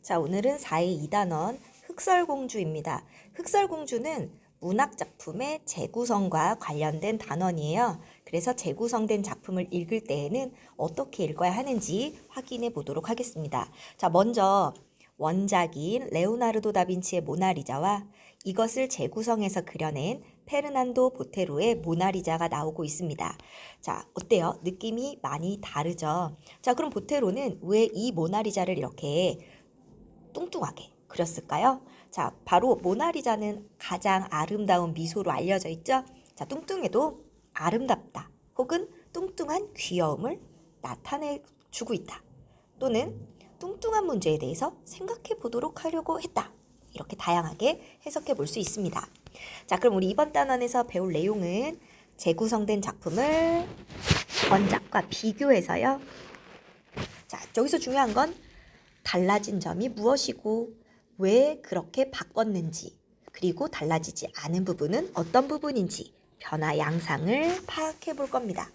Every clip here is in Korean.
자, 오늘은 4의 2단원 흑설공주입니다. 흑설공주는 문학작품의 재구성과 관련된 단원이에요. 그래서 재구성된 작품을 읽을 때에는 어떻게 읽어야 하는지 확인해 보도록 하겠습니다. 자, 먼저 원작인 레오나르도 다빈치의 모나리자와 이것을 재구성해서 그려낸 페르난도 보테로의 모나리자가 나오고 있습니다. 자, 어때요? 느낌이 많이 다르죠? 자, 그럼 보테로는 왜 이 모나리자를 이렇게 뚱뚱하게 그렸을까요? 자, 바로 모나리자는 가장 아름다운 미소로 알려져 있죠? 자, 뚱뚱해도 아름답다 혹은 뚱뚱한 귀여움을 나타내주고 있다. 또는 뚱뚱한 문제에 대해서 생각해 보도록 하려고 했다. 이렇게 다양하게 해석해 볼 수 있습니다. 자, 그럼 우리 이번 단원에서 배울 내용은 재구성된 작품을 원작과 비교해서요. 자, 여기서 중요한 건 달라진 점이 무엇이고 왜 그렇게 바꿨는지, 그리고 달라지지 않은 부분은 어떤 부분인지 변화 양상을 파악해 볼 겁니다.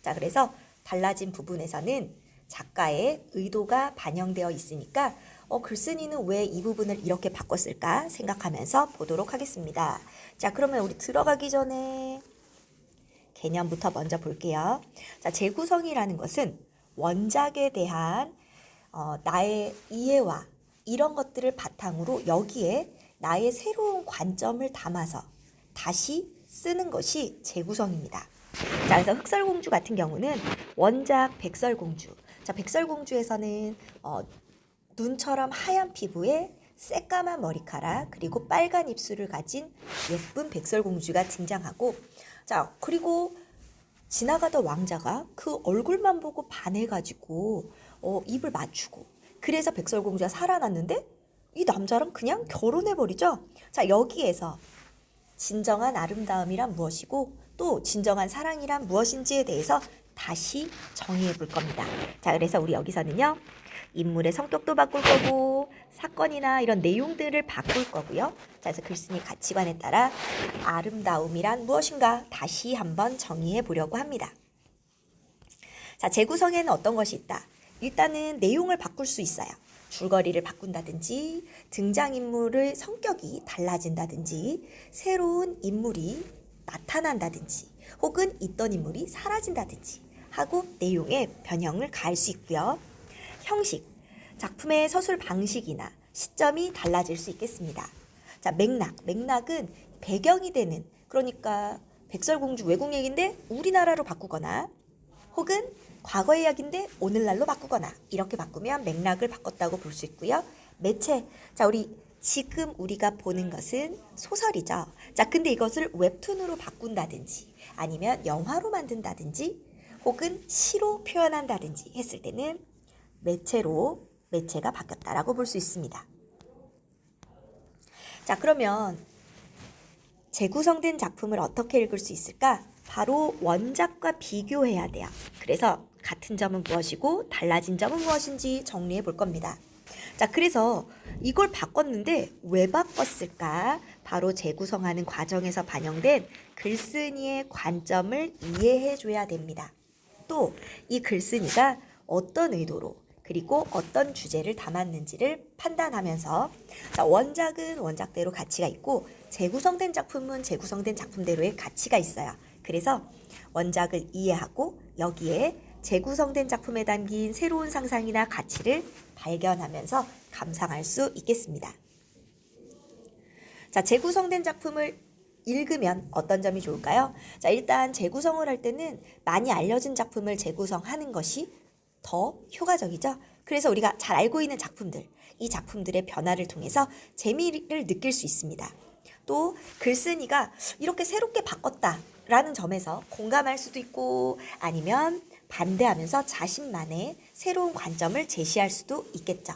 자, 그래서 달라진 부분에서는 작가의 의도가 반영되어 있으니까 글쓴이는 왜 이 부분을 이렇게 바꿨을까 생각하면서 보도록 하겠습니다. 자, 그러면 우리 들어가기 전에 개념부터 먼저 볼게요. 자, 재구성이라는 것은 원작에 대한 나의 이해와 이런 것들을 바탕으로 여기에 나의 새로운 관점을 담아서 다시 쓰는 것이 재구성입니다. 자, 그래서 흑설공주 같은 경우는 원작 백설공주. 자, 백설공주에서는 눈처럼 하얀 피부에 새까만 머리카락 그리고 빨간 입술을 가진 예쁜 백설공주가 등장하고, 자, 그리고 지나가던 왕자가 그 얼굴만 보고 반해가지고 입을 맞추고, 그래서 백설공주가 살아났는데 이 남자랑 그냥 결혼해버리죠. 자, 여기에서 진정한 아름다움이란 무엇이고 또 진정한 사랑이란 무엇인지에 대해서 다시 정의해 볼 겁니다. 자, 그래서 우리 여기서는요, 인물의 성격도 바꿀 거고 사건이나 이런 내용들을 바꿀 거고요. 자, 그래서 글쓴이 가치관에 따라 아름다움이란 무엇인가 다시 한번 정의해 보려고 합니다. 자, 재구성에는 어떤 것이 있다? 일단은 내용을 바꿀 수 있어요. 줄거리를 바꾼다든지 등장인물의 성격이 달라진다든지 새로운 인물이 나타난다든지 혹은 있던 인물이 사라진다든지 하고 내용의 변형을 가할 수 있고요. 형식, 작품의 서술 방식이나 시점이 달라질 수 있겠습니다. 자, 맥락은 배경이 되는, 그러니까 백설공주 외국 얘기인데 우리나라로 바꾸거나 혹은 과거 이야기인데 오늘날로 바꾸거나 이렇게 바꾸면 맥락을 바꿨다고 볼 수 있고요. 매체, 자, 지금 우리가 보는 것은 소설이죠. 자, 근데 이것을 웹툰으로 바꾼다든지 아니면 영화로 만든다든지 혹은 시로 표현한다든지 했을 때는 매체가 바뀌었다라고 볼 수 있습니다. 자, 그러면 재구성된 작품을 어떻게 읽을 수 있을까? 바로 원작과 비교해야 돼요. 그래서 같은 점은 무엇이고 달라진 점은 무엇인지 정리해 볼 겁니다. 자, 그래서 이걸 바꿨는데 왜 바꿨을까? 바로 재구성하는 과정에서 반영된 글쓴이의 관점을 이해해 줘야 됩니다. 또 이 글쓴이가 어떤 의도로 그리고 어떤 주제를 담았는지를 판단하면서, 자, 원작은 원작대로 가치가 있고 재구성된 작품은 재구성된 작품대로의 가치가 있어요. 그래서 원작을 이해하고 여기에 재구성된 작품에 담긴 새로운 상상이나 가치를 발견하면서 감상할 수 있겠습니다. 자, 재구성된 작품을 읽으면 어떤 점이 좋을까요? 자, 일단 재구성을 할 때는 많이 알려진 작품을 재구성하는 것이 더 효과적이죠. 그래서 우리가 잘 알고 있는 작품들, 이 작품들의 변화를 통해서 재미를 느낄 수 있습니다. 또 글쓴이가 이렇게 새롭게 바꿨다라는 점에서 공감할 수도 있고 아니면 반대하면서 자신만의 새로운 관점을 제시할 수도 있겠죠.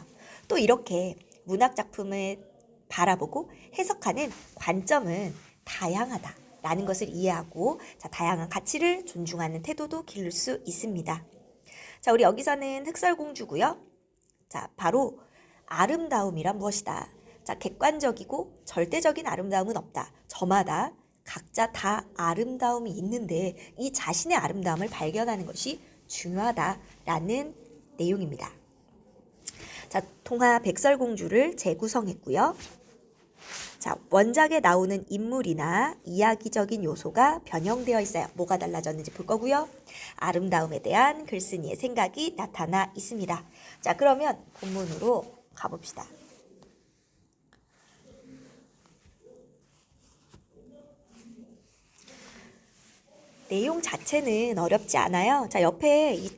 또 이렇게 문학 작품을 바라보고 해석하는 관점은 다양하다라는 것을 이해하고, 자, 다양한 가치를 존중하는 태도도 기를 수 있습니다. 자, 우리 여기서는 흑설공주고요. 자, 바로 아름다움이란 무엇이다. 자, 객관적이고 절대적인 아름다움은 없다. 저마다 각자 다 아름다움이 있는데 이 자신의 아름다움을 발견하는 것이 중요하다라는 내용입니다. 자, 동화 백설공주를 재구성했고요. 자, 원작에 나오는 인물이나 이야기적인 요소가 변형되어 있어요. 뭐가 달라졌는지 볼 거고요. 아름다움에 대한 글쓴이의 생각이 나타나 있습니다. 자, 그러면 본문으로 가봅시다. 내용 자체는 어렵지 않아요. 자, 옆에 이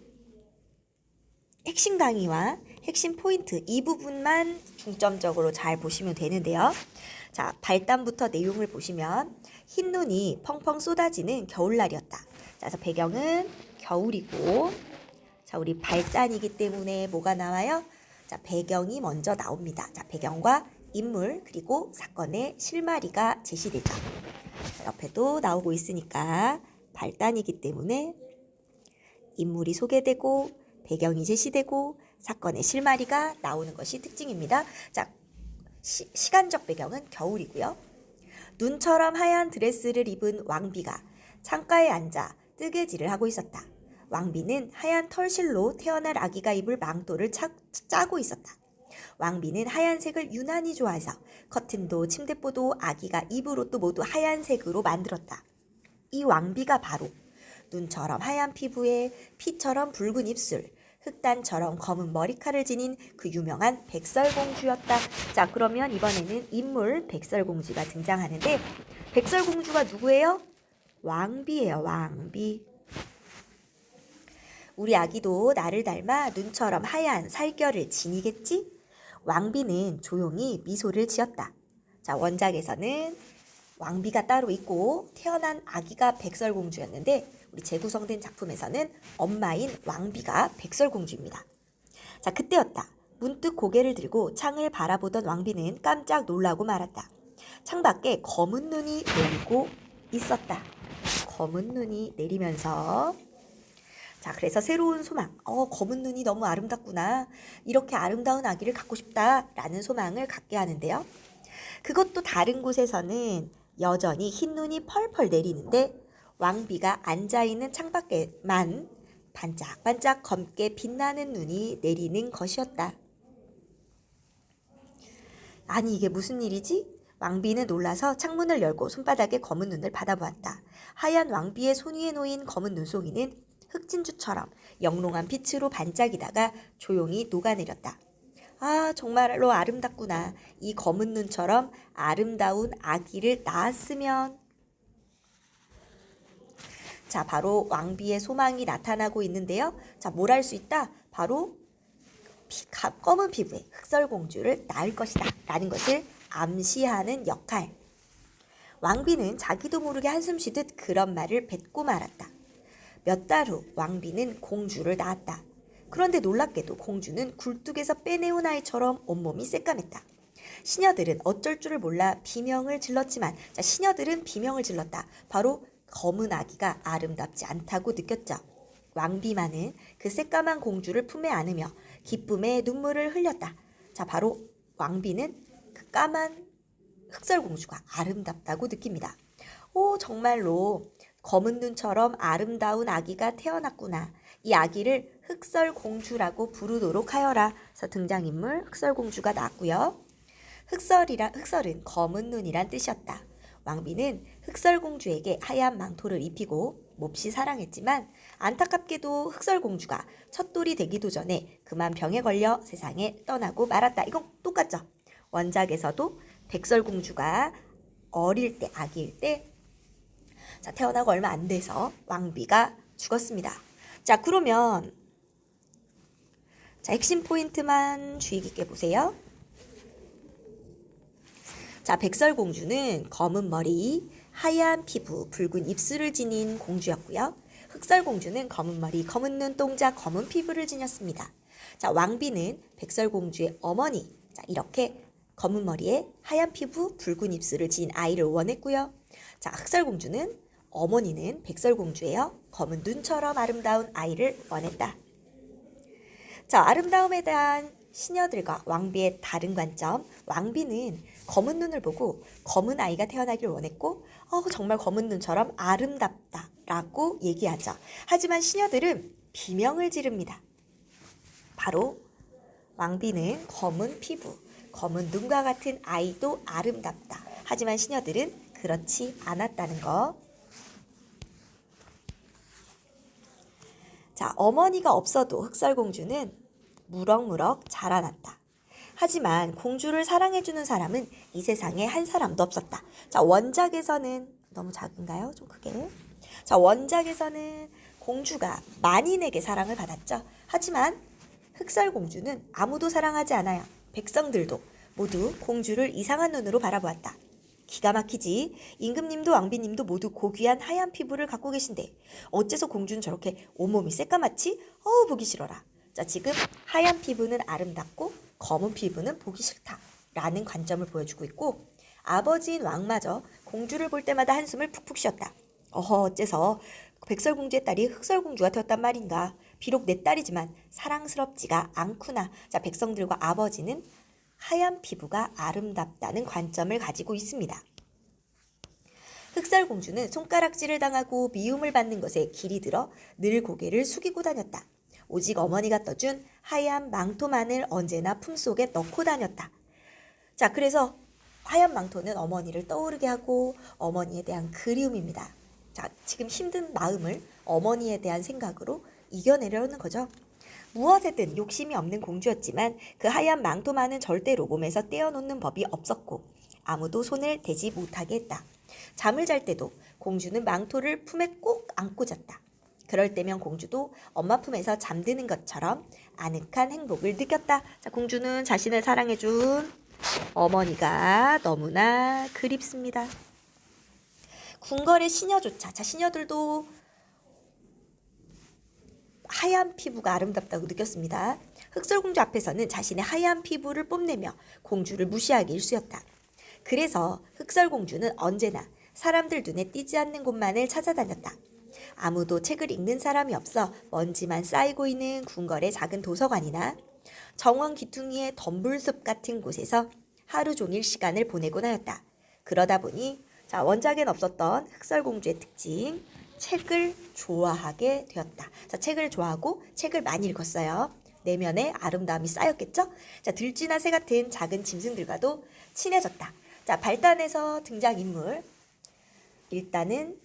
핵심 강의와 핵심 포인트 이 부분만 중점적으로 잘 보시면 되는데요. 자, 발단부터 내용을 보시면 흰눈이 펑펑 쏟아지는 겨울날이었다. 자, 그래서 배경은 겨울이고, 자, 우리 발단이기 때문에 뭐가 나와요? 자, 배경이 먼저 나옵니다. 자, 배경과 인물 그리고 사건의 실마리가 제시되죠. 자, 옆에도 나오고 있으니까 발단이기 때문에 인물이 소개되고 배경이 제시되고 사건의 실마리가 나오는 것이 특징입니다. 자, 시간적 배경은 겨울이고요. 눈처럼 하얀 드레스를 입은 왕비가 창가에 앉아 뜨개질을 하고 있었다. 왕비는 하얀 털실로 태어날 아기가 입을 망토를 짜고 있었다. 왕비는 하얀색을 유난히 좋아해서 커튼도 침대포도 아기가 입을 옷도 모두 하얀색으로 만들었다. 이 왕비가 바로 눈처럼 하얀 피부에 피처럼 붉은 입술, 흑단처럼 검은 머리카락을 지닌 그 유명한 백설공주였다. 자, 그러면 이번에는 인물 백설공주가 등장하는데 백설공주가 누구예요? 왕비예요. 왕비. 우리 아기도 나를 닮아 눈처럼 하얀 살결을 지니겠지? 왕비는 조용히 미소를 지었다. 자, 원작에서는 왕비가 따로 있고 태어난 아기가 백설공주였는데 우리 재구성된 작품에서는 엄마인 왕비가 백설공주입니다. 자, 그때였다. 문득 고개를 들고 창을 바라보던 왕비는 깜짝 놀라고 말았다. 창밖에 검은 눈이 내리고 있었다. 검은 눈이 내리면서 자, 그래서 새로운 소망. 검은 눈이 너무 아름답구나. 이렇게 아름다운 아기를 갖고 싶다라는 소망을 갖게 하는데요. 그것도 다른 곳에서는 여전히 흰 눈이 펄펄 내리는데 왕비가 앉아있는 창밖에만 반짝반짝 검게 빛나는 눈이 내리는 것이었다. 아니, 이게 무슨 일이지? 왕비는 놀라서 창문을 열고 손바닥에 검은 눈을 받아보았다. 하얀 왕비의 손 위에 놓인 검은 눈송이는 흑진주처럼 영롱한 빛으로 반짝이다가 조용히 녹아내렸다. 아, 정말로 아름답구나. 이 검은 눈처럼 아름다운 아기를 낳았으면. 자, 바로 왕비의 소망이 나타나고 있는데요. 자, 뭘 할 수 있다? 바로 검은 피부의 흑설공주를 낳을 것이다 라는 것을 암시하는 역할. 왕비는 자기도 모르게 한숨 쉬듯 그런 말을 뱉고 말았다. 몇 달 후 왕비는 공주를 낳았다. 그런데 놀랍게도 공주는 굴뚝에서 빼내온 아이처럼 온몸이 새까맸다. 시녀들은 어쩔 줄을 몰라 비명을 질렀지만 시녀들은 비명을 질렀다. 바로 검은 아기가 아름답지 않다고 느꼈죠. 왕비만은 그 새까만 공주를 품에 안으며 기쁨의 눈물을 흘렸다. 자, 바로 왕비는 그 까만 흑설공주가 아름답다고 느낍니다. 오, 정말로 검은 눈처럼 아름다운 아기가 태어났구나. 이 아기를 흑설공주라고 부르도록 하여라. 그래서 등장인물 흑설공주가 나왔고요. 흑설은 검은 눈이란 뜻이었다. 왕비는 흑설공주에게 하얀 망토를 입히고 몹시 사랑했지만 안타깝게도 흑설공주가 첫돌이 되기도 전에 그만 병에 걸려 세상에 떠나고 말았다. 이건 똑같죠? 원작에서도 백설공주가 어릴 때, 아기일 때 자, 태어나고 얼마 안 돼서 왕비가 죽었습니다. 자, 그러면 자, 핵심 포인트만 주의 깊게 보세요. 자, 백설공주는 검은 머리, 하얀 피부, 붉은 입술을 지닌 공주였고요. 흑설공주는 검은 머리, 검은 눈, 동자, 검은 피부를 지녔습니다. 자, 왕비는 백설공주의 어머니. 자, 이렇게 검은 머리에 하얀 피부, 붉은 입술을 지닌 아이를 원했고요. 자, 흑설공주는 어머니는 백설공주예요. 검은 눈처럼 아름다운 아이를 원했다. 자, 아름다움에 대한 시녀들과 왕비의 다른 관점. 왕비는 검은 눈을 보고 검은 아이가 태어나기를 원했고 정말 검은 눈처럼 아름답다라고 얘기하죠. 하지만 시녀들은 비명을 지릅니다. 바로 왕비는 검은 피부, 검은 눈과 같은 아이도 아름답다. 하지만 시녀들은 그렇지 않았다는 거. 자, 어머니가 없어도 흑설공주는 무럭무럭 자라났다. 하지만 공주를 사랑해주는 사람은 이 세상에 한 사람도 없었다. 자, 원작에서는 너무 작은가요? 좀 크게. 자, 원작에서는 공주가 만인에게 사랑을 받았죠. 하지만 흑설공주는 아무도 사랑하지 않아요. 백성들도 모두 공주를 이상한 눈으로 바라보았다. 기가 막히지. 임금님도 왕비님도 모두 고귀한 하얀 피부를 갖고 계신데 어째서 공주는 저렇게 온몸이 새까맣지? 어우, 보기 싫어라. 자, 지금 하얀 피부는 아름답고 검은 피부는 보기 싫다 라는 관점을 보여주고 있고, 아버지인 왕마저 공주를 볼 때마다 한숨을 푹푹 쉬었다. 어째서 백설공주의 딸이 흑설공주가 되었단 말인가. 비록 내 딸이지만 사랑스럽지가 않구나. 자, 백성들과 아버지는 하얀 피부가 아름답다는 관점을 가지고 있습니다. 흑설공주는 손가락질을 당하고 미움을 받는 것에 길이 들어 늘 고개를 숙이고 다녔다. 오직 어머니가 떠준 하얀 망토만을 언제나 품속에 넣고 다녔다. 자, 그래서 하얀 망토는 어머니를 떠오르게 하고 어머니에 대한 그리움입니다. 자, 지금 힘든 마음을 어머니에 대한 생각으로 이겨내려는 거죠. 무엇에든 욕심이 없는 공주였지만 그 하얀 망토만은 절대로 몸에서 떼어놓는 법이 없었고 아무도 손을 대지 못하게 했다. 잠을 잘 때도 공주는 망토를 품에 꼭 안고 잤다. 그럴 때면 공주도 엄마 품에서 잠드는 것처럼 아늑한 행복을 느꼈다. 자, 공주는 자신을 사랑해준 어머니가 너무나 그립습니다. 궁궐의 시녀조차, 자, 시녀들도 하얀 피부가 아름답다고 느꼈습니다. 흑설공주 앞에서는 자신의 하얀 피부를 뽐내며 공주를 무시하기 일쑤였다. 그래서 흑설공주는 언제나 사람들 눈에 띄지 않는 곳만을 찾아다녔다. 아무도 책을 읽는 사람이 없어 먼지만 쌓이고 있는 궁궐의 작은 도서관이나 정원 귀퉁이의 덤불숲 같은 곳에서 하루 종일 시간을 보내곤 하였다. 그러다 보니 자, 원작엔 없었던 흑설공주의 특징, 책을 좋아하게 되었다. 자, 책을 좋아하고 책을 많이 읽었어요. 내면에 아름다움이 쌓였겠죠? 자, 들쥐나 새 같은 작은 짐승들과도 친해졌다. 자, 발단에서 등장인물. 일단은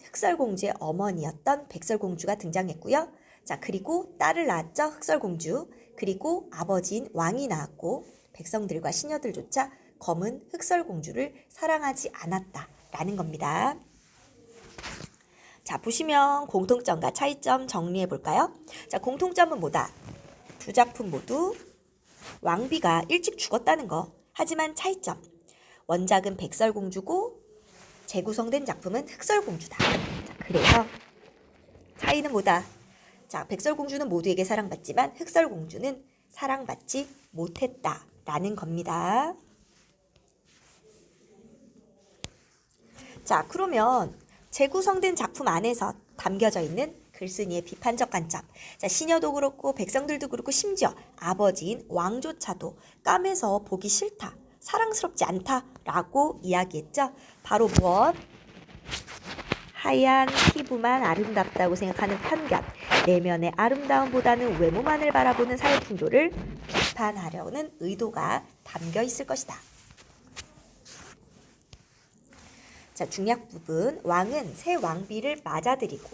흑설공주의 어머니였던 백설공주가 등장했고요. 자, 그리고 딸을 낳았죠. 흑설공주. 그리고 아버지인 왕이 나왔고 백성들과 시녀들조차 검은 흑설공주를 사랑하지 않았다라는 겁니다. 자, 보시면 공통점과 차이점 정리해 볼까요? 자, 공통점은 뭐다? 두 작품 모두 왕비가 일찍 죽었다는 거. 하지만 차이점. 원작은 백설공주고 재구성된 작품은 흑설공주다. 자, 그래서 차이는 뭐다? 자, 백설공주는 모두에게 사랑받지만 흑설공주는 사랑받지 못했다라는 겁니다. 자, 그러면 재구성된 작품 안에서 담겨져 있는 글쓴이의 비판적 관점. 자, 시녀도 그렇고 백성들도 그렇고 심지어 아버지인 왕조차도 까매서 보기 싫다, 사랑스럽지 않다라고 이야기했죠. 바로 무엇? 하얀 피부만 아름답다고 생각하는 편견, 내면의 아름다움보다는 외모만을 바라보는 사회 풍조를 비판하려는 의도가 담겨 있을 것이다. 자, 중약 부분. 왕은 새 왕비를 맞아들이고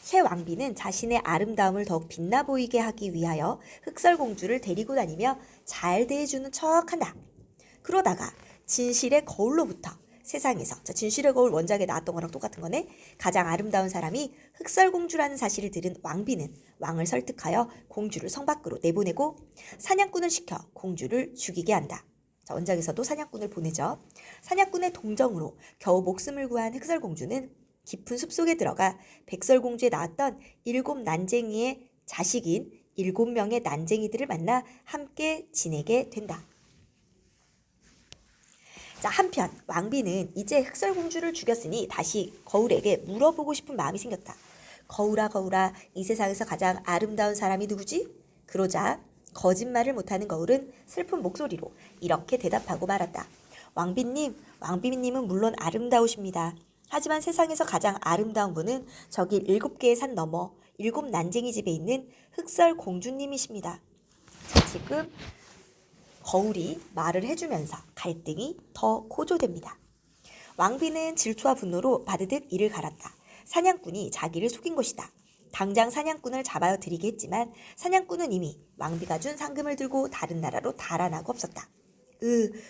새 왕비는 자신의 아름다움을 더욱 빛나 보이게 하기 위하여 흑설공주를 데리고 다니며 잘 대해주는 척한다. 그러다가 진실의 거울로부터 세상에서, 자, 진실의 거울 원작에 나왔던 거랑 똑같은 거네. 가장 아름다운 사람이 흑설공주라는 사실을 들은 왕비는 왕을 설득하여 공주를 성 밖으로 내보내고 사냥꾼을 시켜 공주를 죽이게 한다. 자, 원작에서도 사냥꾼을 보내죠. 사냥꾼의 동정으로 겨우 목숨을 구한 흑설공주는 깊은 숲속에 들어가 백설공주에 나왔던 7 난쟁이의 자식인 7명의 난쟁이들을 만나 함께 지내게 된다. 자, 한편 왕비는 이제 흑설공주를 죽였으니 다시 거울에게 물어보고 싶은 마음이 생겼다. 거울아, 거울아, 이 세상에서 가장 아름다운 사람이 누구지? 그러자 거짓말을 못하는 거울은 슬픈 목소리로 이렇게 대답하고 말았다. 왕비님은 물론 아름다우십니다. 하지만 세상에서 가장 아름다운 분은 저기 7개의 산 너머 7 난쟁이 집에 있는 흑설공주님이십니다. 자, 지금 거울이 말을 해주면서 갈등이 더 고조됩니다. 왕비는 질투와 분노로 바드득 이를 갈았다. 사냥꾼이 자기를 속인 것이다. 당장 사냥꾼을 잡아 들이게 했지만 사냥꾼은 이미 왕비가 준 상금을 들고 다른 나라로 달아나고 없었다.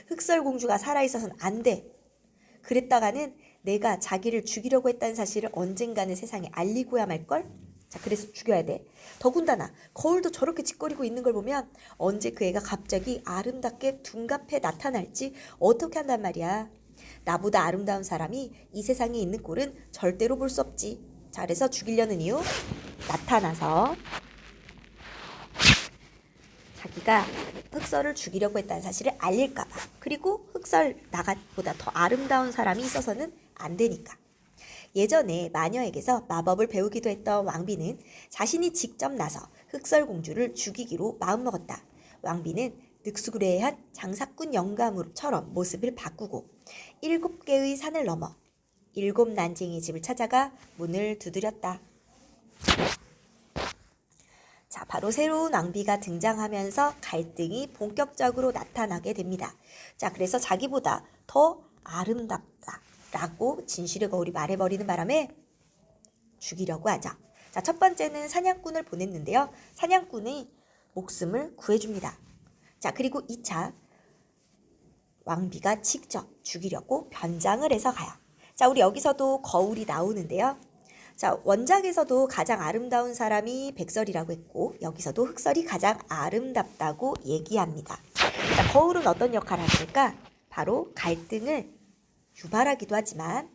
흑설공주가 살아있어서는 안 돼. 그랬다가는 내가 자기를 죽이려고 했다는 사실을 언젠가는 세상에 알리고야 말걸? 자, 그래서 죽여야 돼. 더군다나 거울도 저렇게 짓거리고 있는 걸 보면 언제 그 애가 갑자기 아름답게 둔갑해 나타날지 어떻게 한단 말이야. 나보다 아름다운 사람이 이 세상에 있는 꼴은 절대로 볼 수 없지. 자, 그래서 죽이려는 이유 나타나서 자기가 흑설을 죽이려고 했다는 사실을 알릴까봐. 그리고 흑설 나보다 더 아름다운 사람이 있어서는 안 되니까. 예전에 마녀에게서 마법을 배우기도 했던 왕비는 자신이 직접 나서 흑설공주를 죽이기로 마음먹었다. 왕비는 늑수구레한 장사꾼 영감처럼 모습을 바꾸고 7개의 산을 넘어 7 난쟁이 집을 찾아가 문을 두드렸다. 자, 바로 새로운 왕비가 등장하면서 갈등이 본격적으로 나타나게 됩니다. 자, 그래서 자기보다 더 아름답다라고 진실의 거울이 말해버리는 바람에 죽이려고 하죠. 자, 첫 번째는 사냥꾼을 보냈는데요. 사냥꾼의 목숨을 구해줍니다. 자, 그리고 2차 왕비가 직접 죽이려고 변장을 해서 가요. 자, 우리 여기서도 거울이 나오는데요. 자, 원작에서도 가장 아름다운 사람이 백설이라고 했고 여기서도 흑설이 가장 아름답다고 얘기합니다. 자, 거울은 어떤 역할을 할까? 바로 갈등을 유발하기도 하지만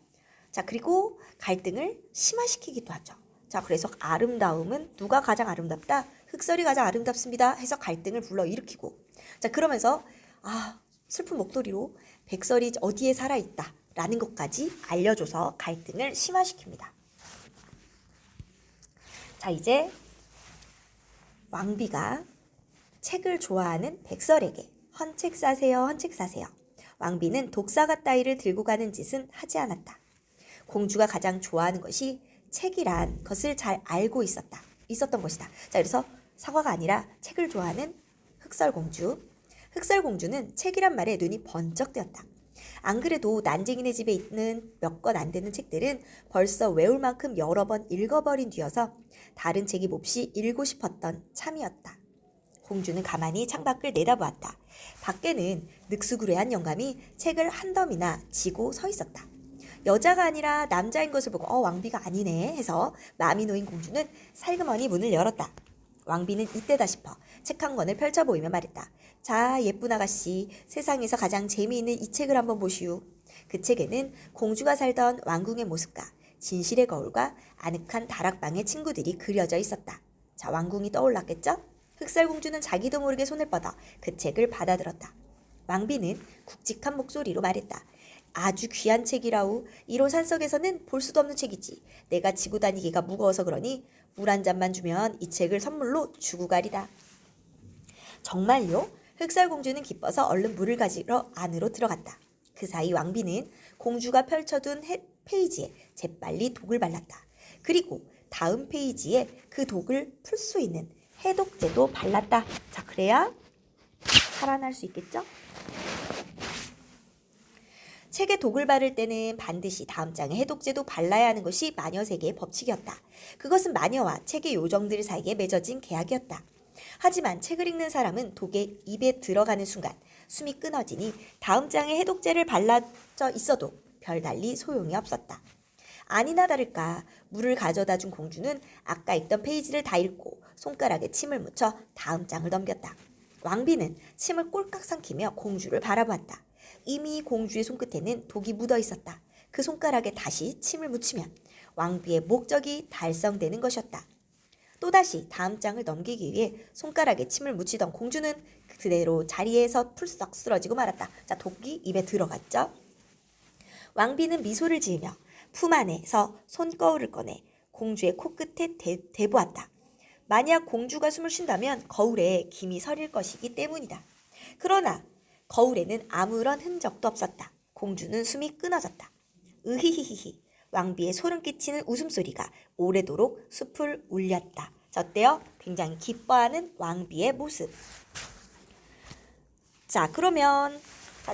자, 그리고 갈등을 심화시키기도 하죠. 자, 그래서 아름다움은 누가 가장 아름답다? 흑설이 가장 아름답습니다 해서 갈등을 불러일으키고 자, 그러면서 슬픈 목소리로 백설이 어디에 살아있다 라는 것까지 알려줘서 갈등을 심화시킵니다. 자, 이제 왕비가 책을 좋아하는 백설에게 헌책 사세요, 헌책 사세요. 왕비는 독사가 따위를 들고 가는 짓은 하지 않았다. 공주가 가장 좋아하는 것이 책이란 것을 잘 알고 있었던 것이다. 자, 그래서 사과가 아니라 책을 좋아하는 흑설공주. 흑설공주는 책이란 말에 눈이 번쩍 뜨였다. 안 그래도 난쟁이네 집에 있는 몇 권 안 되는 책들은 벌써 외울 만큼 여러 번 읽어버린 뒤여서 다른 책이 몹시 읽고 싶었던 참이었다. 공주는 가만히 창밖을 내다보았다. 밖에는 늑수구레한 영감이 책을 한 덤이나 지고 서 있었다. 여자가 아니라 남자인 것을 보고 왕비가 아니네 해서 마음이 놓인 공주는 살그머니 문을 열었다. 왕비는 이때다 싶어 책 한 권을 펼쳐 보이며 말했다. 자, 예쁜 아가씨, 세상에서 가장 재미있는 이 책을 한번 보시오. 그 책에는 공주가 살던 왕궁의 모습과 진실의 거울과 아늑한 다락방의 친구들이 그려져 있었다. 자, 왕궁이 떠올랐겠죠? 흑설공주는 자기도 모르게 손을 뻗어 그 책을 받아들었다. 왕비는 굵직한 목소리로 말했다. 아주 귀한 책이라우. 이런 산속에서는 볼 수도 없는 책이지. 내가 지고 다니기가 무거워서 그러니 물 한 잔만 주면 이 책을 선물로 주고 가리다. 정말요? 흑설공주는 기뻐서 얼른 물을 가지러 안으로 들어갔다. 그 사이 왕비는 공주가 펼쳐둔 페이지에 재빨리 독을 발랐다. 그리고 다음 페이지에 그 독을 풀 수 있는 해독제도 발랐다. 자, 그래야 살아날 수 있겠죠? 책에 독을 바를 때는 반드시 다음 장에 해독제도 발라야 하는 것이 마녀 세계의 법칙이었다. 그것은 마녀와 책의 요정들 사이에 맺어진 계약이었다. 하지만 책을 읽는 사람은 독에 입에 들어가는 순간 숨이 끊어지니 다음 장에 해독제를 발라져 있어도 별달리 소용이 없었다. 아니나 다를까 물을 가져다 준 공주는 아까 읽던 페이지를 다 읽고 손가락에 침을 묻혀 다음 장을 넘겼다. 왕비는 침을 꼴깍 삼키며 공주를 바라보았다. 이미 공주의 손끝에는 독이 묻어 있었다. 그 손가락에 다시 침을 묻히면 왕비의 목적이 달성되는 것이었다. 또다시 다음 장을 넘기기 위해 손가락에 침을 묻히던 공주는 그대로 자리에서 풀썩 쓰러지고 말았다. 자, 독이 입에 들어갔죠? 왕비는 미소를 지으며 품 안에서 손거울을 꺼내 공주의 코끝에 대보았다. 만약 공주가 숨을 쉰다면 거울에 김이 서릴 것이기 때문이다. 그러나 거울에는 아무런 흔적도 없었다. 공주는 숨이 끊어졌다. 으히히히히. 왕비의 소름 끼치는 웃음소리가 오래도록 숲을 울렸다. 자, 어때요? 굉장히 기뻐하는 왕비의 모습. 자, 그러면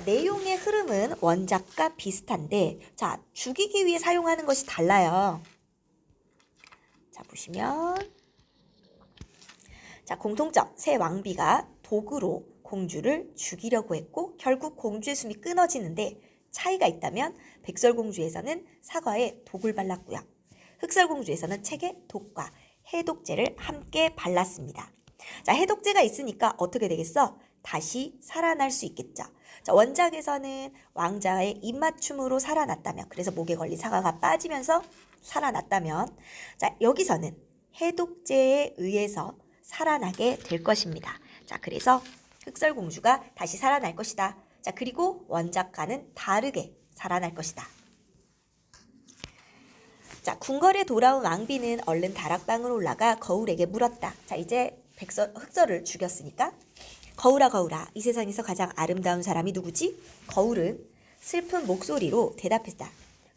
내용의 흐름은 원작과 비슷한데, 자, 죽이기 위해 사용하는 것이 달라요. 자, 보시면, 자, 공통점. 새 왕비가 도구로 공주를 죽이려고 했고, 결국 공주의 숨이 끊어지는데, 차이가 있다면, 백설공주에서는 사과에 독을 발랐고요. 흑설공주에서는 책에 독과 해독제를 함께 발랐습니다. 자, 해독제가 있으니까 어떻게 되겠어? 다시 살아날 수 있겠죠. 자, 원작에서는 왕자의 입맞춤으로 살아났다면, 그래서 목에 걸린 사과가 빠지면서 살아났다면, 자, 여기서는 해독제에 의해서 살아나게 될 것입니다. 자, 그래서 흑설공주가 다시 살아날 것이다. 자, 그리고 원작과는 다르게 살아날 것이다. 자, 궁궐에 돌아온 왕비는 얼른 다락방으로 올라가 거울에게 물었다. 자, 이제 흑설을 죽였으니까 거울아 거울아, 이 세상에서 가장 아름다운 사람이 누구지? 거울은 슬픈 목소리로 대답했다.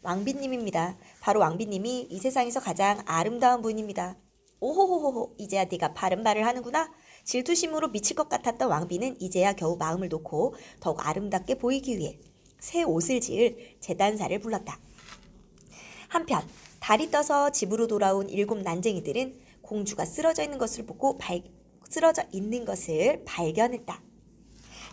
왕비님입니다. 바로 왕비님이 이 세상에서 가장 아름다운 분입니다. 오호호호호, 이제야 네가 바른 말을 하는구나. 질투심으로 미칠 것 같았던 왕비는 이제야 겨우 마음을 놓고 더욱 아름답게 보이기 위해 새 옷을 지을 제단사를 불렀다. 한편 달이 떠서 집으로 돌아온 7 난쟁이들은 공주가 쓰러져 있는 것을 발견했다.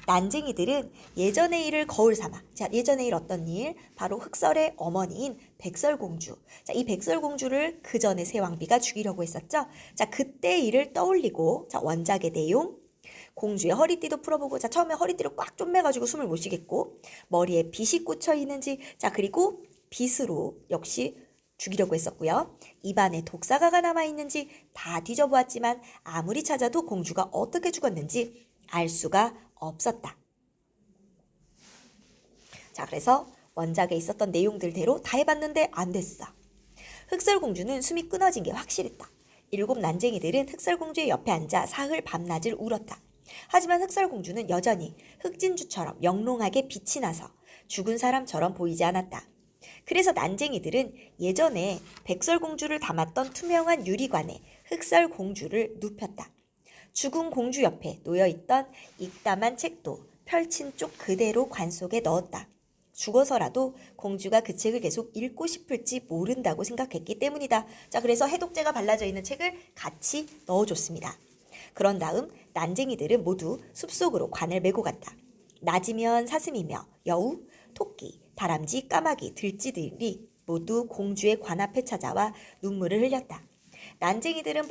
난쟁이들은 예전의 일을 거울 삼아. 자, 예전의 일 어떤 일? 바로 흑설의 어머니인 백설공주. 자, 이 백설공주를 그 전에 새 왕비가 죽이려고 했었죠. 자, 그때 일을 떠올리고, 자, 원작의 내용. 공주의 허리띠도 풀어보고, 자, 처음에 허리띠를 꽉 쪼매가지고 숨을 못 쉬겠고, 머리에 빗이 꽂혀 있는지, 자, 그리고 빗으로 역시 죽이려고 했었고요. 입안에 독사가가 남아있는지 다 뒤져보았지만 아무리 찾아도 공주가 어떻게 죽었는지 알 수가 없었다. 자, 그래서 원작에 있었던 내용들대로 다 해봤는데 안 됐어. 흑설공주는 숨이 끊어진 게 확실했다. 7 난쟁이들은 흑설공주의 옆에 앉아 사흘 밤낮을 울었다. 하지만 흑설공주는 여전히 흑진주처럼 영롱하게 빛이 나서 죽은 사람처럼 보이지 않았다. 그래서 난쟁이들은 예전에 백설공주를 담았던 투명한 유리관에 흑설공주를 눕혔다. 죽은 공주 옆에 놓여있던 읽담한 책도 펼친 쪽 그대로 관 속에 넣었다. 죽어서라도 공주가 그 책을 계속 읽고 싶을지 모른다고 생각했기 때문이다. 자, 그래서 해독제가 발라져 있는 책을 같이 넣어줬습니다. 그런 다음 난쟁이들은 모두 숲속으로 관을 메고 갔다. 낮이면 사슴이며 여우, 토끼, 다람쥐, 까마귀, 들쥐들이 모두 공주의 관 앞에 찾아와 눈물을 흘렸다. 난쟁이들은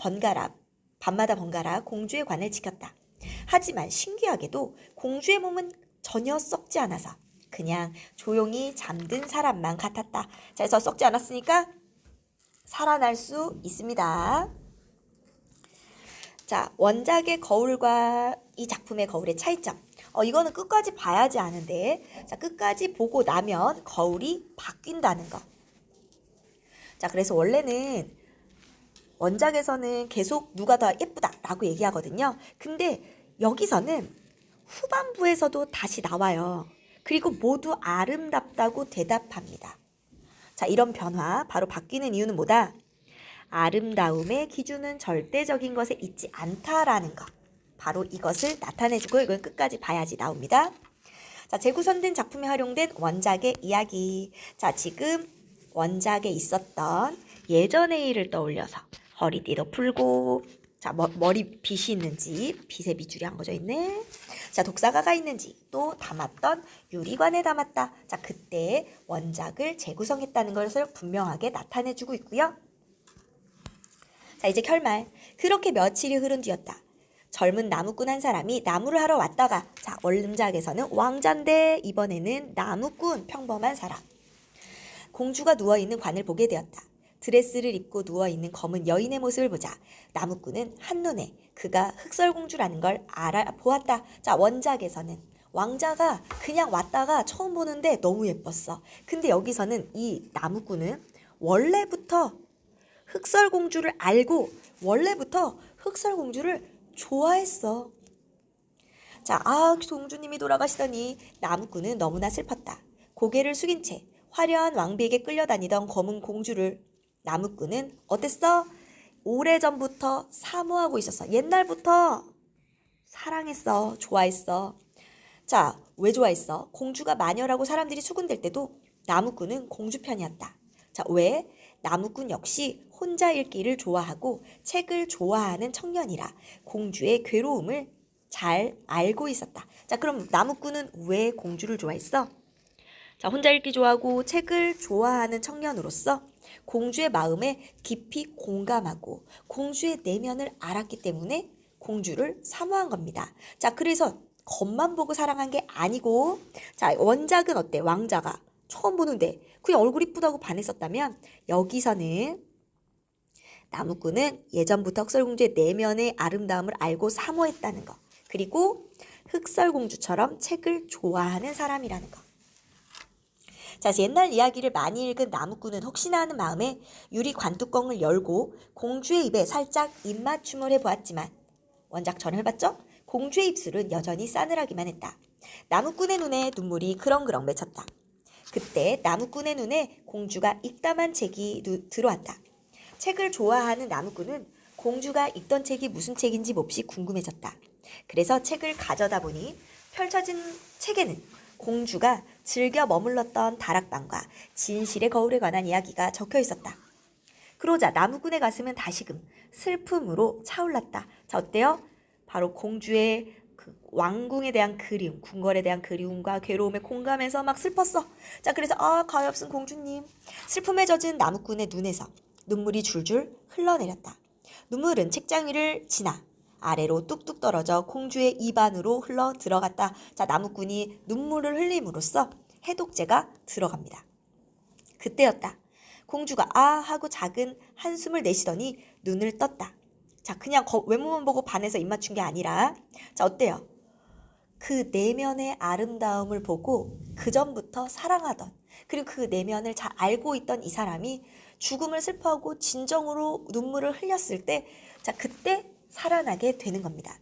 밤마다 번갈아 공주의 관을 지켰다. 하지만 신기하게도 공주의 몸은 전혀 썩지 않아서 그냥 조용히 잠든 사람만 같았다. 자, 그래서 썩지 않았으니까 살아날 수 있습니다. 자, 원작의 거울과 이 작품의 거울의 차이점. 이거는 끝까지 봐야지 아는데, 자, 끝까지 보고 나면 거울이 바뀐다는 거. 자, 그래서 원래는 원작에서는 계속 누가 더 예쁘다라고 얘기하거든요. 근데 여기서는 후반부에서도 다시 나와요. 그리고 모두 아름답다고 대답합니다. 자, 이런 변화, 바로 바뀌는 이유는 뭐다? 아름다움의 기준은 절대적인 것에 있지 않다라는 것. 바로 이것을 나타내주고 이건 끝까지 봐야지 나옵니다. 자, 재구성된 작품에 활용된 원작의 이야기. 자, 지금 원작에 있었던 예전의 일을 떠올려서 허리띠도 풀고, 자, 머리 빗이 있는지, 빗에 밑줄이 한 거져 있네. 자, 독사가가 있는지 또 담았던 유리관에 담았다. 자, 그때 원작을 재구성했다는 것을 분명하게 나타내주고 있고요. 자, 이제 결말. 그렇게 며칠이 흐른 뒤였다. 젊은 나무꾼 한 사람이 나무를 하러 왔다가, 자, 원작에서는 왕자인데 이번에는 나무꾼, 평범한 사람. 공주가 누워있는 관을 보게 되었다. 드레스를 입고 누워있는 검은 여인의 모습을 보자 나무꾼은 한눈에 그가 흑설공주라는 걸 알아보았다. 자, 원작에서는 왕자가 그냥 왔다가 처음 보는데 너무 예뻤어. 근데 여기서는 이 나무꾼은 원래부터 흑설공주를 알고 원래부터 흑설공주를 좋아했어. 자, 공주님이 돌아가시더니 나무꾼은 너무나 슬펐다. 고개를 숙인 채 화려한 왕비에게 끌려다니던 검은 공주를 나무꾼은 어땠어? 오래전부터 사모하고 있었어. 옛날부터 사랑했어. 좋아했어. 자, 왜 좋아했어? 공주가 마녀라고 사람들이 수군댈 때도 나무꾼은 공주 편이었다. 자, 왜? 나무꾼 역시 혼자 읽기를 좋아하고 책을 좋아하는 청년이라 공주의 괴로움을 잘 알고 있었다. 자, 그럼 나무꾼은 왜 공주를 좋아했어? 자, 혼자 읽기 좋아하고 책을 좋아하는 청년으로서 공주의 마음에 깊이 공감하고 공주의 내면을 알았기 때문에 공주를 사모한 겁니다. 자, 그래서 겉만 보고 사랑한 게 아니고, 자, 원작은 어때? 왕자가 처음 보는데 그냥 얼굴 이쁘다고 반했었다면, 여기서는 나무꾼은 예전부터 흑설공주의 내면의 아름다움을 알고 사모했다는 거. 그리고 흑설공주처럼 책을 좋아하는 사람이라는 거. 자, 옛날 이야기를 많이 읽은 나무꾼은 혹시나 하는 마음에 유리 관뚜껑을 열고 공주의 입에 살짝 입맞춤을 해보았지만, 원작처럼 해봤죠? 공주의 입술은 여전히 싸늘하기만 했다. 나무꾼의 눈에 눈물이 그렁그렁 맺혔다. 그때 나무꾼의 눈에 공주가 읽다만 책이 들어왔다. 책을 좋아하는 나무꾼은 공주가 읽던 책이 무슨 책인지 몹시 궁금해졌다. 그래서 책을 가져다 보니 펼쳐진 책에는 공주가 즐겨 머물렀던 다락방과 진실의 거울에 관한 이야기가 적혀 있었다. 그러자 나무꾼의 가슴은 다시금 슬픔으로 차올랐다. 자, 어때요? 바로 공주의 그 왕궁에 대한 그리움, 궁궐에 대한 그리움과 괴로움에 공감해서 막 슬펐어. 자, 그래서 가엾은 공주님. 슬픔에 젖은 나무꾼의 눈에서 눈물이 줄줄 흘러내렸다. 눈물은 책장 위를 지나 아래로 뚝뚝 떨어져 공주의 입 안으로 흘러 들어갔다. 자, 나무꾼이 눈물을 흘림으로써 해독제가 들어갑니다. 그때였다. 공주가 아 하고 작은 한숨을 내쉬더니 눈을 떴다. 자, 그냥 외모만 보고 반해서 입 맞춘 게 아니라, 자, 어때요? 그 내면의 아름다움을 보고 그전부터 사랑하던, 그리고 그 내면을 잘 알고 있던 이 사람이 죽음을 슬퍼하고 진정으로 눈물을 흘렸을 때, 자, 그때 살아나게 되는 겁니다.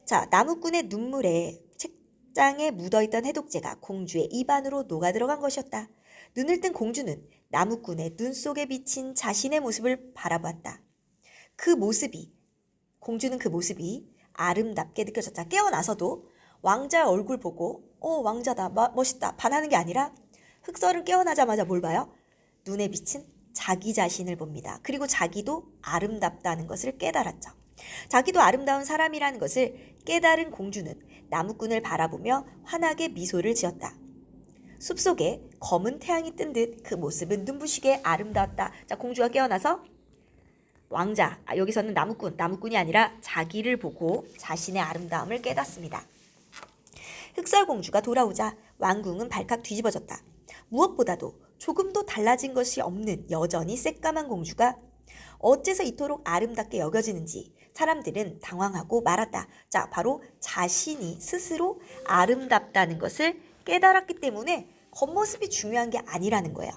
자, 나무꾼의 눈물에 책장에 묻어있던 해독제가 공주의 입 안으로 녹아들어간 것이었다. 눈을 뜬 공주는 나무꾼의 눈 속에 비친 자신의 모습을 바라보았다. 공주는 그 모습이 아름답게 느껴졌다. 깨어나서도 왕자의 얼굴 보고 왕자다, 멋있다 반하는 게 아니라, 흑설은 깨어나자마자 뭘 봐요? 눈에 비친 자기 자신을 봅니다. 그리고 자기도 아름답다는 것을 깨달았죠. 자기도 아름다운 사람이라는 것을 깨달은 공주는 나무꾼을 바라보며 환하게 미소를 지었다. 숲속에 검은 태양이 뜬 듯 그 모습은 눈부시게 아름다웠다. 자, 공주가 깨어나서 왕자, 여기서는 나무꾼이 아니라 자기를 보고 자신의 아름다움을 깨닫습니다. 흑설공주가 돌아오자 왕궁은 발칵 뒤집어졌다. 무엇보다도 조금도 달라진 것이 없는 여전히 새까만 공주가 어째서 이토록 아름답게 여겨지는지 사람들은 당황하고 말았다. 자, 바로 자신이 스스로 아름답다는 것을 깨달았기 때문에 겉모습이 중요한 게 아니라는 거예요.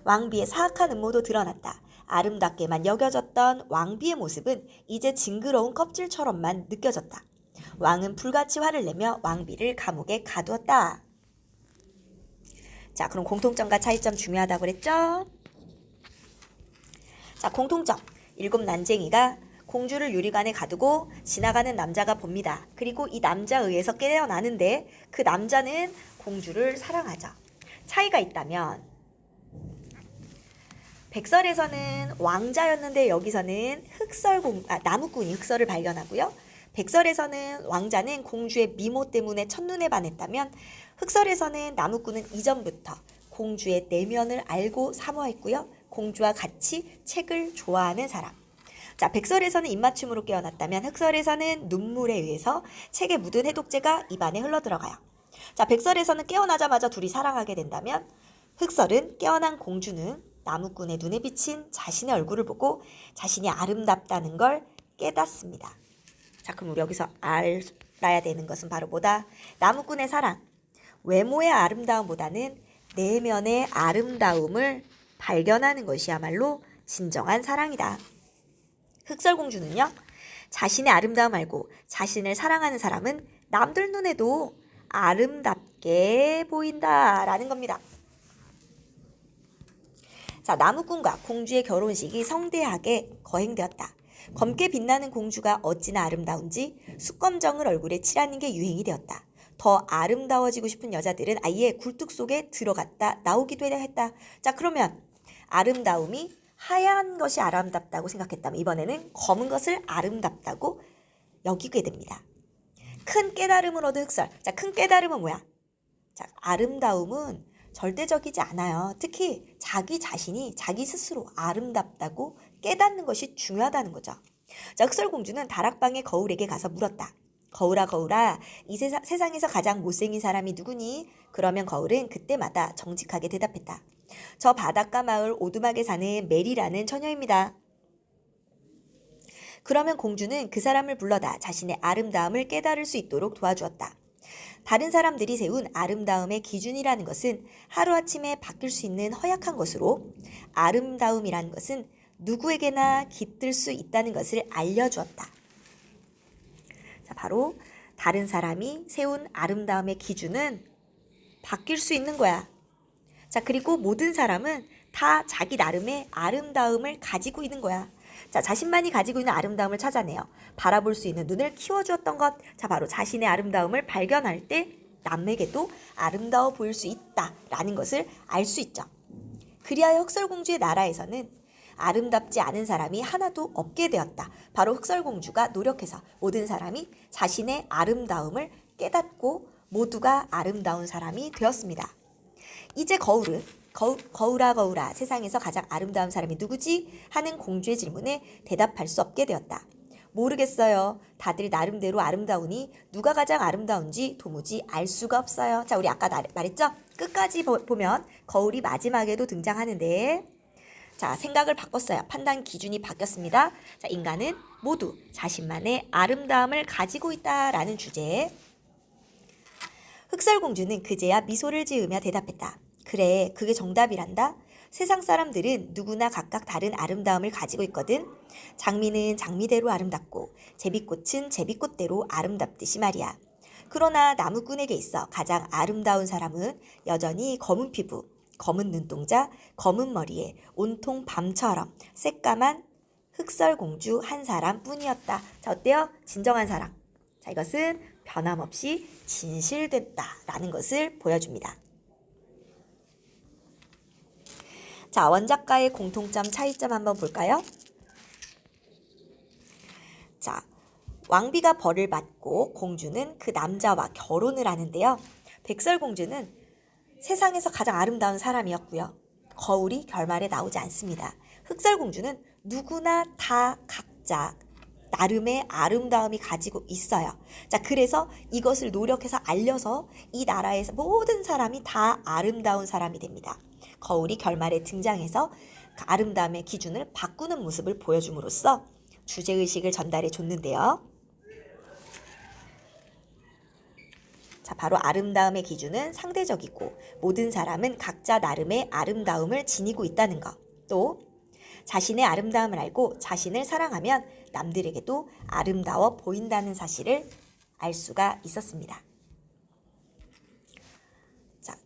왕비의 사악한 음모도 드러났다. 아름답게만 여겨졌던 왕비의 모습은 이제 징그러운 껍질처럼만 느껴졌다. 왕은 불같이 화를 내며 왕비를 감옥에 가두었다. 자, 그럼 공통점과 차이점 중요하다고 그랬죠? 자, 공통점. 7 난쟁이가 공주를 유리관에 가두고 지나가는 남자가 봅니다. 그리고 이 남자에 의해서 깨어나는데 그 남자는 공주를 사랑하죠. 차이가 있다면, 백설에서는 왕자였는데 여기서는 나무꾼이 흑설을 발견하고요. 백설에서는 왕자는 공주의 미모 때문에 첫눈에 반했다면, 흑설에서는 나무꾼은 이전부터 공주의 내면을 알고 사모했고요. 공주와 같이 책을 좋아하는 사람. 자, 백설에서는 입맞춤으로 깨어났다면 흑설에서는 눈물에 의해서 책에 묻은 해독제가 입안에 흘러들어가요. 자, 백설에서는 깨어나자마자 둘이 사랑하게 된다면, 흑설은 깨어난 공주는 나무꾼의 눈에 비친 자신의 얼굴을 보고 자신이 아름답다는 걸 깨닫습니다. 자, 그럼 우리 여기서 알아야 되는 것은 바로 뭐다? 나무꾼의 사랑. 외모의 아름다움보다는 내면의 아름다움을 발견하는 것이야말로 진정한 사랑이다. 흑설공주는요, 자신의 아름다움 알고 자신을 사랑하는 사람은 남들 눈에도 아름답게 보인다라는 겁니다. 자, 나무꾼과 공주의 결혼식이 성대하게 거행되었다. 검게 빛나는 공주가 어찌나 아름다운지 숯검정을 얼굴에 칠하는 게 유행이 되었다. 더 아름다워지고 싶은 여자들은 아예 굴뚝 속에 들어갔다 나오기도 했다. 자, 그러면 아름다움이 하얀 것이 아름답다고 생각했다면 이번에는 검은 것을 아름답다고 여기게 됩니다. 큰 깨달음을 얻은 흑설. 자, 큰 깨달음은 뭐야? 자, 아름다움은 절대적이지 않아요. 특히 자기 자신이 자기 스스로 아름답다고 깨닫는 것이 중요하다는 거죠. 자, 흑설공주는 다락방의 거울에게 가서 물었다. 거울아, 거울아, 이 세상에서 가장 못생긴 사람이 누구니? 그러면 거울은 그때마다 정직하게 대답했다. 저 바닷가 마을 오두막에 사는 메리라는 처녀입니다. 그러면 공주는 그 사람을 불러다 자신의 아름다움을 깨달을 수 있도록 도와주었다. 다른 사람들이 세운 아름다움의 기준이라는 것은 하루아침에 바뀔 수 있는 허약한 것으로 아름다움이라는 것은 누구에게나 깃들 수 있다는 것을 알려주었다. 자, 바로 다른 사람이 세운 아름다움의 기준은 바뀔 수 있는 거야. 자, 그리고 모든 사람은 다 자기 나름의 아름다움을 가지고 있는 거야. 자, 자신만이 가지고 있는 아름다움을 찾아내요. 바라볼 수 있는 눈을 키워주었던 것. 자, 바로 자신의 아름다움을 발견할 때 남에게도 아름다워 보일 수 있다라는 것을 알 수 있죠. 그리하여 흑설공주의 나라에서는 아름답지 않은 사람이 하나도 없게 되었다. 바로 흑설공주가 노력해서 모든 사람이 자신의 아름다움을 깨닫고 모두가 아름다운 사람이 되었습니다. 이제 거울아 거울아 세상에서 가장 아름다운 사람이 누구지? 하는 공주의 질문에 대답할 수 없게 되었다. 모르겠어요. 다들 나름대로 아름다우니 누가 가장 아름다운지 도무지 알 수가 없어요. 자, 우리 아까 말했죠? 끝까지 보면 거울이 마지막에도 등장하는데, 자, 생각을 바꿨어요. 판단 기준이 바뀌었습니다. 자, 인간은 모두 자신만의 아름다움을 가지고 있다라는 주제에 흑설공주는 그제야 미소를 지으며 대답했다. 그래, 그게 정답이란다. 세상 사람들은 누구나 각각 다른 아름다움을 가지고 있거든. 장미는 장미대로 아름답고 제비꽃은 제비꽃대로 아름답듯이 말이야. 그러나 나무꾼에게 있어 가장 아름다운 사람은 여전히 검은 피부, 검은 눈동자, 검은 머리에 온통 밤처럼 새까만 흑설공주 한 사람뿐이었다. 자, 어때요? 진정한 사랑. 자, 이것은 변함없이 진실됐다라는 것을 보여줍니다. 자, 원작가의 공통점, 차이점 한번 볼까요? 자, 왕비가 벌을 받고 공주는 그 남자와 결혼을 하는데요. 백설공주는 세상에서 가장 아름다운 사람이었고요. 거울이 결말에 나오지 않습니다. 흑설공주는 누구나 다 각자 나름의 아름다움이 가지고 있어요. 자, 그래서 이것을 노력해서 알려서 이 나라에서 모든 사람이 다 아름다운 사람이 됩니다. 거울이 결말에 등장해서 그 아름다움의 기준을 바꾸는 모습을 보여줌으로써 주제의식을 전달해 줬는데요. 자, 바로 아름다움의 기준은 상대적이고 모든 사람은 각자 나름의 아름다움을 지니고 있다는 것. 또 자신의 아름다움을 알고 자신을 사랑하면 남들에게도 아름다워 보인다는 사실을 알 수가 있었습니다. 자,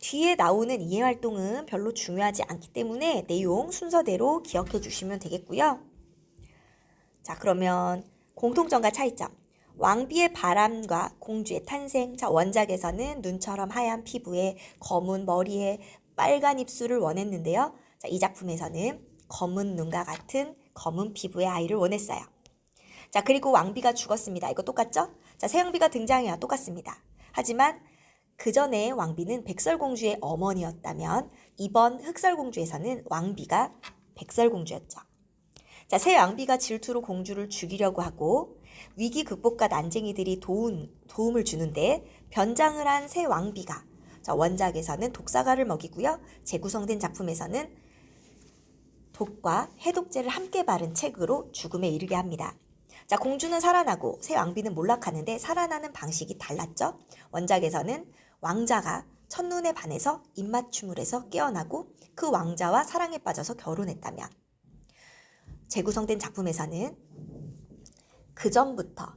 뒤에 나오는 이해활동은 별로 중요하지 않기 때문에 내용 순서대로 기억해 주시면 되겠고요. 자, 그러면 공통점과 차이점. 왕비의 바람과 공주의 탄생. 자, 원작에서는 눈처럼 하얀 피부에 검은 머리에 빨간 입술을 원했는데요. 자, 이 작품에서는 검은 눈과 같은 검은 피부의 아이를 원했어요. 자, 그리고 왕비가 죽었습니다. 이거 똑같죠? 자, 새왕비가 등장해요. 똑같습니다. 하지만 그 전에 왕비는 백설공주의 어머니였다면 이번 흑설공주에서는 왕비가 백설공주였죠. 자, 새 왕비가 질투로 공주를 죽이려고 하고 위기 극복과 난쟁이들이 도움을 주는데 변장을 한 새 왕비가, 자, 원작에서는 독사가를 먹이고요. 재구성된 작품에서는 독과 해독제를 함께 바른 책으로 죽음에 이르게 합니다. 자, 공주는 살아나고 새 왕비는 몰락하는데 살아나는 방식이 달랐죠. 원작에서는 왕자가 첫눈에 반해서 입맞춤을 해서 깨어나고 그 왕자와 사랑에 빠져서 결혼했다면, 재구성된 작품에서는 그 전부터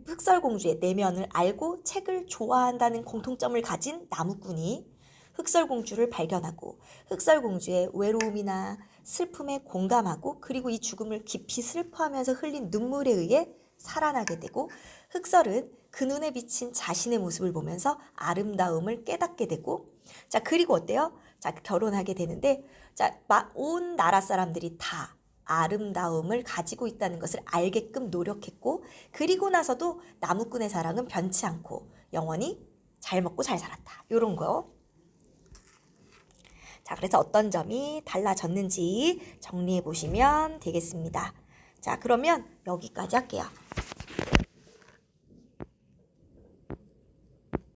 흑설공주의 내면을 알고 책을 좋아한다는 공통점을 가진 나무꾼이 흑설공주를 발견하고 흑설공주의 외로움이나 슬픔에 공감하고 그리고 이 죽음을 깊이 슬퍼하면서 흘린 눈물에 의해 살아나게 되고 흑설은 그 눈에 비친 자신의 모습을 보면서 아름다움을 깨닫게 되고 자 그리고 어때요? 자 결혼하게 되는데 자 온 나라 사람들이 다 아름다움을 가지고 있다는 것을 알게끔 노력했고 그리고 나서도 나무꾼의 사랑은 변치 않고 영원히 잘 먹고 잘 살았다. 요런 거. 자, 그래서 어떤 점이 달라졌는지 정리해 보시면 되겠습니다. 자, 그러면 여기까지 할게요.